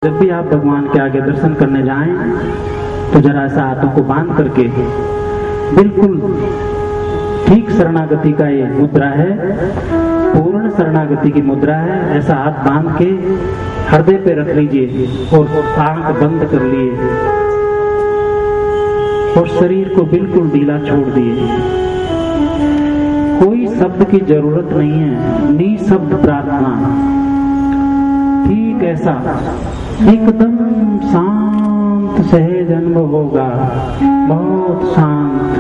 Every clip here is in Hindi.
जब भी आप भगवान के आगे दर्शन करने जाएं तो जरा ऐसा हाथों को बांध करके, बिल्कुल ठीक शरणागति का ये मुद्रा है, पूर्ण शरणागति की मुद्रा है। ऐसा हाथ बांध के हृदय पे रख लीजिए और आंख बंद कर लिए और शरीर को बिल्कुल ढीला छोड़ दिए। कोई शब्द की जरूरत नहीं है, निशब्द प्रार्थना, ठीक ऐसा एकदम शांत सहज अनुभव होगा, बहुत शांत।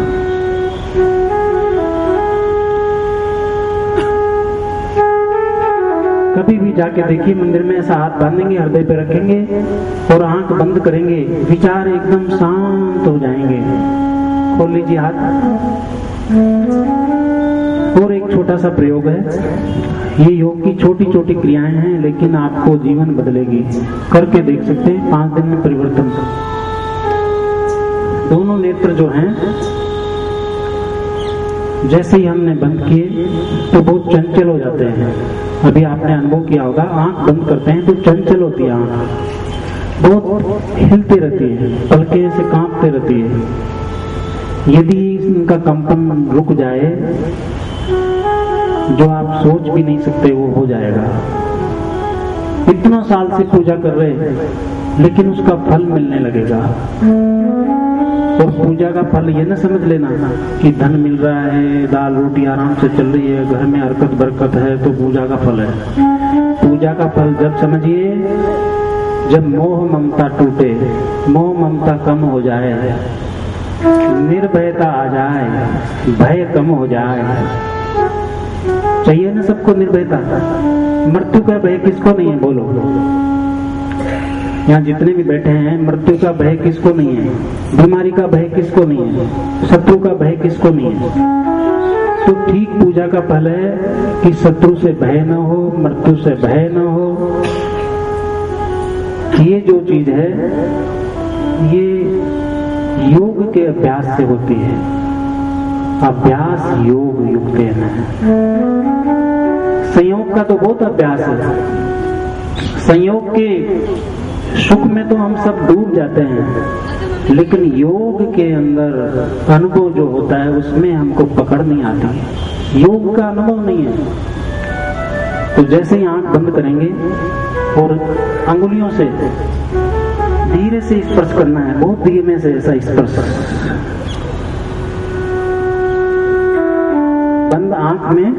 कभी भी जाके देखिए मंदिर में, ऐसा हाथ बांधेंगे, हृदय पे रखेंगे और आंख बंद करेंगे, विचार एकदम शांत हो जाएंगे। खोल लीजिए हाथ। और एक छोटा सा प्रयोग है, ये योग की छोटी छोटी क्रियाएं हैं, लेकिन आपको जीवन बदलेगी। करके देख सकते हैं, 5 दिन में परिवर्तन। दोनों नेत्र जो हैं, जैसे ही हमने बंद किए तो बहुत चंचल हो जाते हैं। अभी आपने अनुभव किया होगा, आंख बंद करते हैं तो चंचल होती है आंख, बहुत हिलती रहती है, पलकें से कांपती रहती है। यदि इनका कंपन रुक जाए, जो आप सोच भी नहीं सकते वो हो जाएगा। इतना साल से पूजा कर रहे हैं, लेकिन उसका फल मिलने लगेगा। और पूजा का फल ये ना समझ लेना कि धन मिल रहा है, दाल रोटी आराम से चल रही है, घर में हरकत बरकत है तो पूजा का फल है। पूजा का फल जब समझिए, जब मोह ममता टूटे, मोह ममता कम हो जाए, निर्भयता आ जाए, भय कम हो जाए। चाहिए ना सबको निर्भयता। मृत्यु का भय किसको नहीं है, बोलो। यहाँ जितने भी बैठे हैं, मृत्यु का भय किसको नहीं है, बीमारी का भय किसको नहीं है, शत्रु का भय किसको नहीं है। तो ठीक पूजा का फल है कि शत्रु से भय न हो, मृत्यु से भय न हो। ये जो चीज है, ये योग के अभ्यास से होती है। अभ्यास योग युक्त है। संयोग का तो बहुत अभ्यास है। संयोग के सुख में तो हम सब डूब जाते हैं, लेकिन योग के अंदर अनुभव जो होता है उसमें हमको पकड़ नहीं आती। योग का अनुभव नहीं है। तो जैसे ही आंख बंद करेंगे और अंगुलियों से धीरे से स्पर्श करना है, बहुत धीरे से ऐसा स्पर्श, बंद आंख में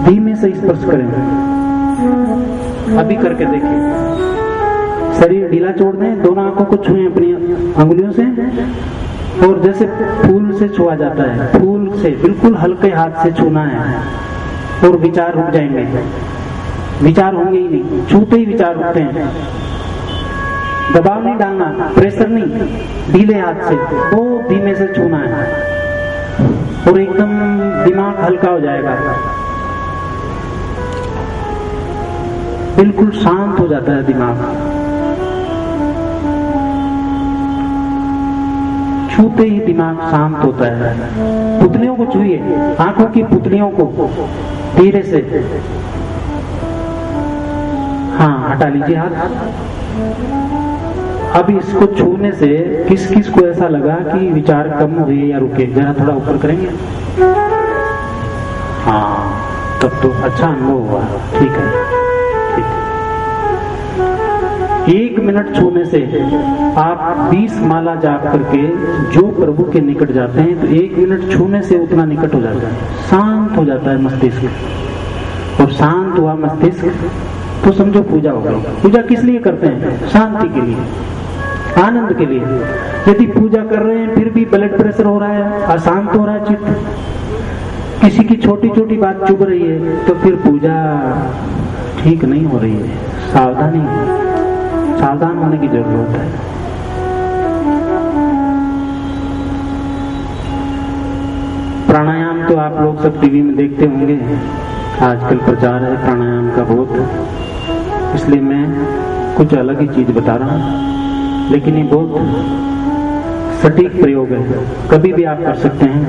धीमे से स्पर्श करें। अभी करके देखिए, शरीर ढीला छोड़ दें, दोनों आंखों को छुएं अपनी अंगुलियों से, और जैसे फूल से छुआ जाता है, फूल से बिल्कुल हल्के हाथ से छूना है और विचार रुक जाएंगे। विचार होंगे ही नहीं, छूते ही विचार रुकते हैं। दबाव नहीं डालना, प्रेशर नहीं, ढीले हाथ से बहुत धीमे से छूना है और एकदम दिमाग हल्का हो जाएगा, बिल्कुल शांत हो जाता है दिमाग। छूते ही दिमाग शांत होता है। पुतलियों को छूइए, आंखों की पुतलियों को धीरे से, हाँ हटा लीजिए हाथ। अब इसको छूने से किस किस को ऐसा लगा कि विचार कम हुए या रुके, जरा थोड़ा ऊपर करेंगे। हाँ, तब तो अच्छा अनुभव हुआ। ठीक है, ठीक है। 1 मिनट छूने से आप 20 माला जाप करके जो प्रभु के निकट जाते हैं, तो 1 मिनट छूने से उतना निकट हो जाता है, शांत हो जाता है मस्तिष्क। और शांत हुआ मस्तिष्क तो समझो पूजा हो गई। पूजा किस लिए करते हैं? शांति के लिए, आनंद के लिए। यदि पूजा कर रहे हैं फिर भी ब्लड प्रेशर हो रहा है, अशांत हो रहा है चित्त, किसी की छोटी छोटी बात चुभ रही है, तो फिर पूजा ठीक नहीं हो रही है। सावधान होने की जरूरत है। प्राणायाम तो आप लोग सब टीवी में देखते होंगे, आजकल प्रचार है प्राणायाम का बहुत, इसलिए मैं कुछ अलग ही चीज बता रहा हूं। लेकिन ये बहुत सटीक प्रयोग है, कभी भी आप कर सकते हैं।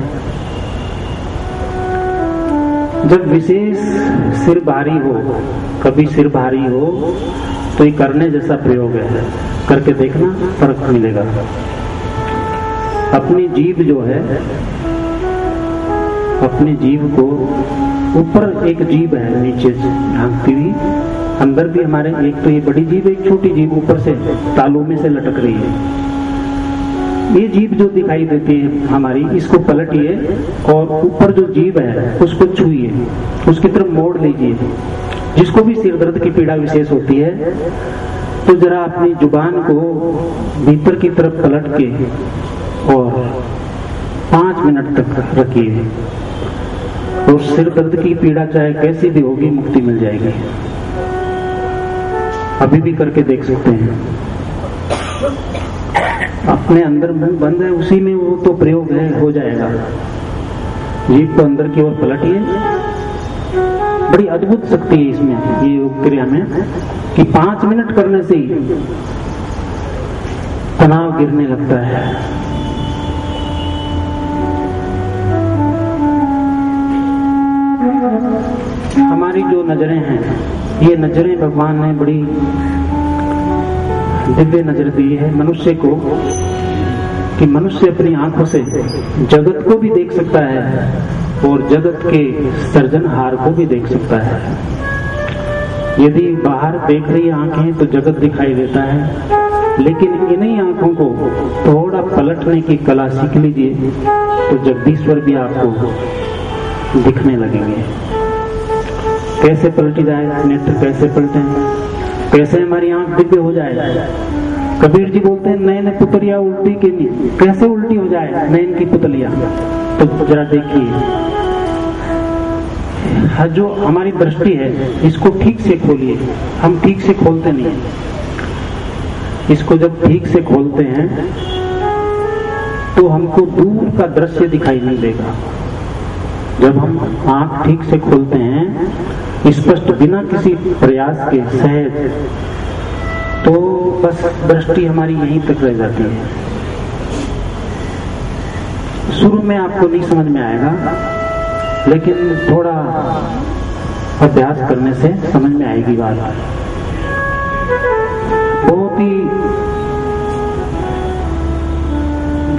जब विशेष सिर भारी हो, कभी सिर भारी हो तो ये करने जैसा प्रयोग है, करके देखना, फर्क मिलेगा। अपनी जीभ जो है, अपनी जीभ को ऊपर एक जीभ है नीचे झांकती हुई, अंदर भी हमारे एक तो ये बड़ी जीभ, एक छोटी जीभ ऊपर से तालू में से लटक रही है। ये जीभ जो दिखाई देती है हमारी, इसको पलटिए और ऊपर जो जीभ है उसको छुइए, उसकी तरफ मोड़ लीजिए। जिसको भी सिर दर्द की पीड़ा विशेष होती है तो जरा अपनी जुबान को भीतर की तरफ पलट के और 5 मिनट तक रखिए, और सिर दर्द की पीड़ा चाहे कैसी भी होगी मुक्ति मिल जाएगी। अभी भी करके देख सकते हैं। अपने अंदर मुंह बंद है, उसी में वो तो प्रयोग है, हो जाएगा। जीभ को अंदर की ओर पलटिए। बड़ी अद्भुत शक्ति है इसमें, ये योग क्रिया में, कि 5 मिनट करने से ही तनाव गिरने लगता है। हमारी जो नजरें हैं, ये नजरें भगवान ने बड़ी दिव्य नजर दी है मनुष्य को, कि मनुष्य अपनी आंखों से जगत को भी देख सकता है और जगत के सृजनहार को भी देख सकता है। यदि बाहर देख रही आंखें तो जगत दिखाई देता है, लेकिन इन्हीं आंखों को थोड़ा पलटने की कला सीख लीजिए तो जगदीश्वर भी आपको दिखने लगेंगे। कैसे पलटी जाए नेत्र, कैसे पलटे, कैसे हमारी आंख दिव्य हो जाए। कबीर जी बोलते हैं नयन पुतलिया उल्टी के नहीं, कैसे उल्टी हो जाए नयन की पुतलिया। तो जरा देखिए, जो हमारी दृष्टि है इसको ठीक से खोलिए। हम ठीक से खोलते नहीं, इसको जब ठीक से खोलते हैं तो हमको दूर का दृश्य दिखाई नहीं देगा। जब हम आंख ठीक से खोलते हैं स्पष्ट, बिना किसी प्रयास के, सहज, तो बस दृष्टि हमारी यहीं तक रह जाती है। शुरू में आपको नहीं समझ में आएगा, लेकिन थोड़ा अभ्यास करने से समझ में आएगी बात। बहुत ही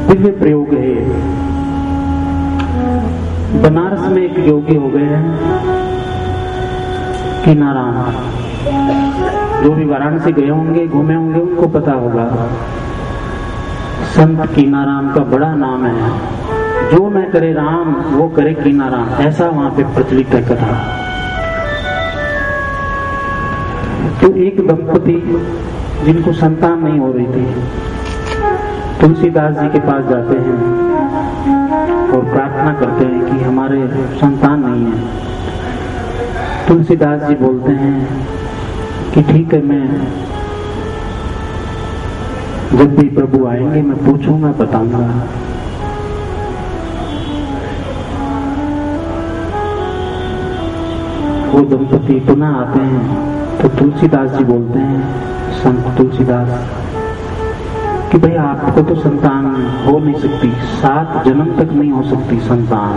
दिव्य प्रयोग है ये। बनारस में एक योगी हो गए हैं कीनाराम, जो भी वाराणसी गए होंगे, घूमे होंगे, उनको पता होगा। संत कीनाराम का बड़ा नाम है। जो मैं करे राम वो करे कीनाराम, ऐसा वहां पे प्रचलित है कथा। तो एक दंपति जिनको संतान नहीं हो रही थी, तुलसीदास जी के पास जाते हैं और प्रार्थना करते हैं कि हमारे संतान नहीं है। तुलसीदास जी बोलते हैं कि ठीक है, मैं जब भी प्रभु आएंगे मैं पूछूंगा, बताऊंगा। वो दंपति पुनः आते हैं तो तुलसीदास जी बोलते हैं, संत तुलसीदास, कि भाई आपको तो संतान हो नहीं सकती, 7 जन्म तक नहीं हो सकती संतान।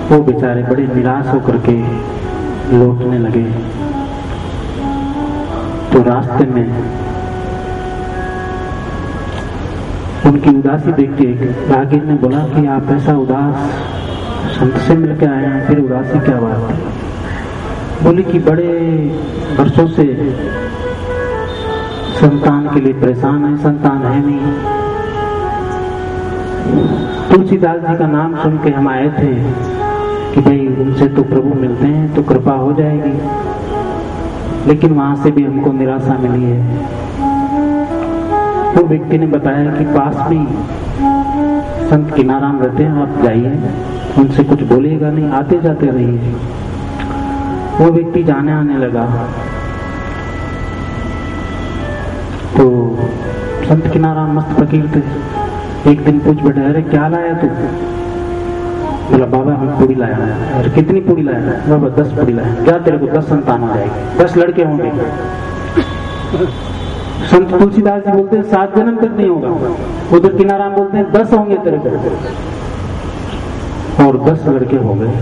वो बेचारे बड़े निराश होकर के लौटने लगे। तो रास्ते में उनकी उदासी देख के राहगीर ने बोला कि आप ऐसा उदास, संत से मिलके आए हैं, फिर उदासी क्या बात है? बोले कि बड़े वर्षों से संतान के लिए परेशान है, संतान है नहीं। तुलसीदास जी का नाम सुन के हम आए थे कि भाई उनसे तो प्रभु मिलते हैं तो कृपा हो जाएगी, लेकिन वहां से भी हमको निराशा मिली है। तो व्यक्ति ने बताया कि पास में संत कीनाराम रहते हैं, आप जाइए, उनसे कुछ बोलिएगा नहीं, आते जाते रहिए। वो व्यक्ति जाने आने लगा तो संत कीनाराम मस्त फकीर थे। एक दिन पूछ बैठे, अरे क्या लाया तू? बोला बाबा हम पूरी लाया। अरे कितनी पूरी लाया? बाबा 10 पूरी लाया। क्या तेरे को 10 संतान हो जाएगी, 10 लड़के होंगे। संत तुलसीदास जी बोलते हैं 7 जन्म तक नहीं होगा। उधर कीनाराम बोलते हैं 10 होंगे तेरे को, और 10 लड़के हो गए।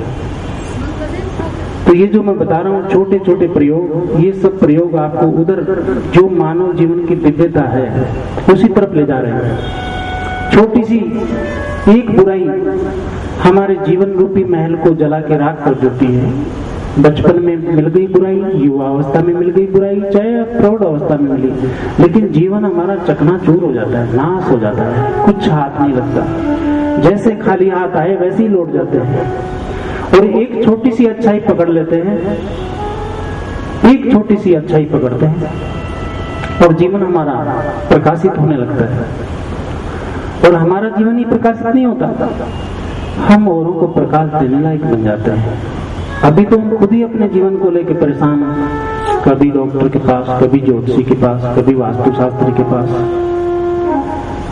तो ये जो मैं बता रहा हूँ छोटे छोटे प्रयोग, ये सब प्रयोग आपको उधर जो मानव जीवन की दिव्यता है उसी तरफ ले जा रहे हैं। छोटी सी एक बुराई हमारे जीवन रूपी महल को जला के राख कर देती है। बचपन में मिल गई बुराई, युवावस्था में मिल गई बुराई, चाहे प्रौढ़ अवस्था में मिली, लेकिन जीवन हमारा चकनाचूर हो जाता है, नाश हो जाता है, कुछ हाथ नहीं लगता। जैसे खाली हाथ आए वैसे ही लौट जाते हैं। और एक छोटी सी अच्छाई पकड़ लेते हैं, एक छोटी सी अच्छाई पकड़ते हैं और जीवन हमारा प्रकाशित होने लगता है। और हमारा जीवन ही प्रकाशित नहीं होता, हम औरों को प्रकाश देने लायक बन जाते हैं। अभी तो हम खुद ही अपने जीवन को लेकर परेशान हैं, कभी डॉक्टर के पास, कभी ज्योतिषी के पास, कभी वास्तुशास्त्री के पास,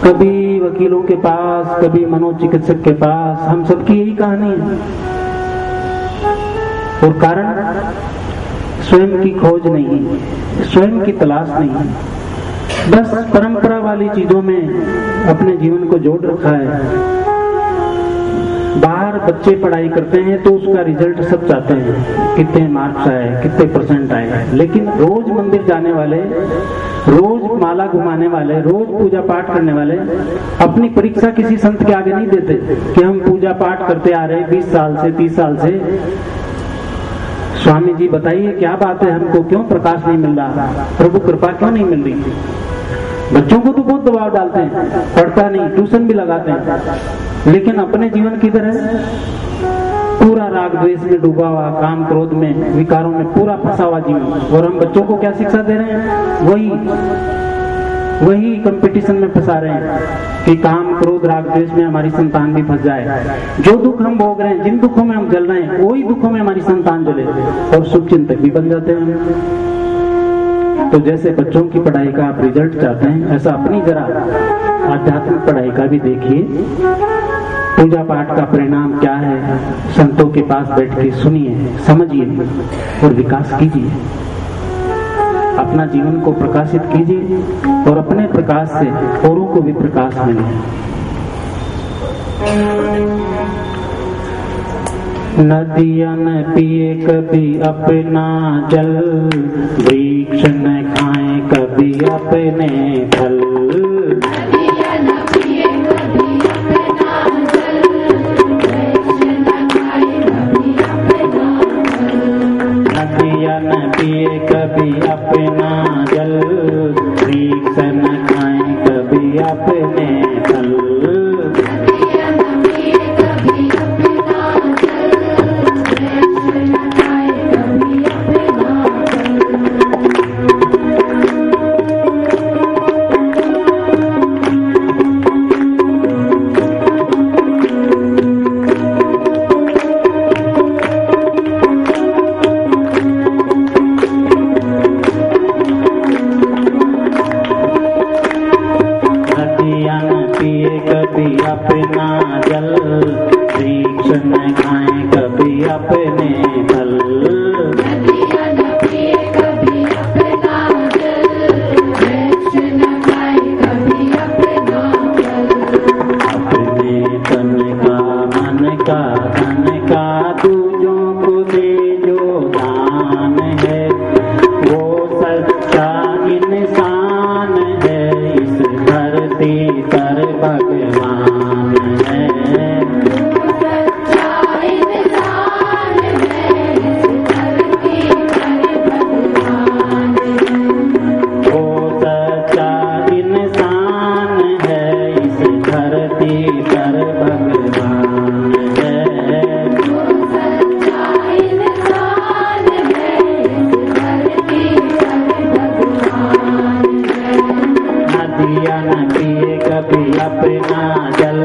कभी वकीलों के पास, कभी मनोचिकित्सक के पास। हम सबकी यही कहानी है। और कारण स्वयं की खोज नहीं, स्वयं की तलाश नहीं, बस परंपरा वाली चीजों में अपने जीवन को जोड़ रखा है। बाहर बच्चे पढ़ाई करते हैं तो उसका रिजल्ट सब चाहते हैं, कितने मार्क्स आए, कितने परसेंट आए, लेकिन रोज मंदिर जाने वाले, रोज माला घुमाने वाले, रोज पूजा पाठ करने वाले अपनी परीक्षा किसी संत के आगे नहीं देते कि हम पूजा पाठ करते आ रहे 20 साल से, 30 साल से, स्वामी जी बताइए क्या बात है, हमको क्यों प्रकाश नहीं मिल रहा, प्रभु कृपा क्यों नहीं मिल रही। बच्चों को तो बहुत दबाव डालते हैं, पढ़ता नहीं, ट्यूशन भी लगाते हैं, लेकिन अपने जीवन की तरह पूरा राग द्वेष में डूबा हुआ, काम क्रोध में, विकारों में पूरा फंसा हुआ जीवन। और हम बच्चों को क्या शिक्षा दे रहे हैं, वही कंपटीशन में फंसा रहे हैं कि काम क्रोध राग द्वेष में हमारी संतान भी फंस जाए। जो दुख हम भोग रहे हैं, जिन दुखों में हम जल रहे हैं, वही दुखों में हमारी संतान जले और शुभ चिंतक भी बन जाते हैं। तो जैसे बच्चों की पढ़ाई का आप रिजल्ट चाहते हैं, ऐसा अपनी जरा आध्यात्मिक पढ़ाई का भी देखिए। पूजा पाठ का परिणाम क्या है, संतों के पास बैठ के सुनिए, समझिए और विकास कीजिए। अपना जीवन को प्रकाशित कीजिए और अपने प्रकाश से औरों को भी प्रकाश मिले। नदियाँ न पिए कभी अपना जल, वृक्ष न खाए कभी अपने फल। नदियाँ न पिए कभी अपना जल, वृक्ष न खाए कभी अपना फल। नदियाँ न पिए कभी अपना जल, वृक्ष न खाए कभी अपने फल। नदियाँ न पिए कभी अपना जल,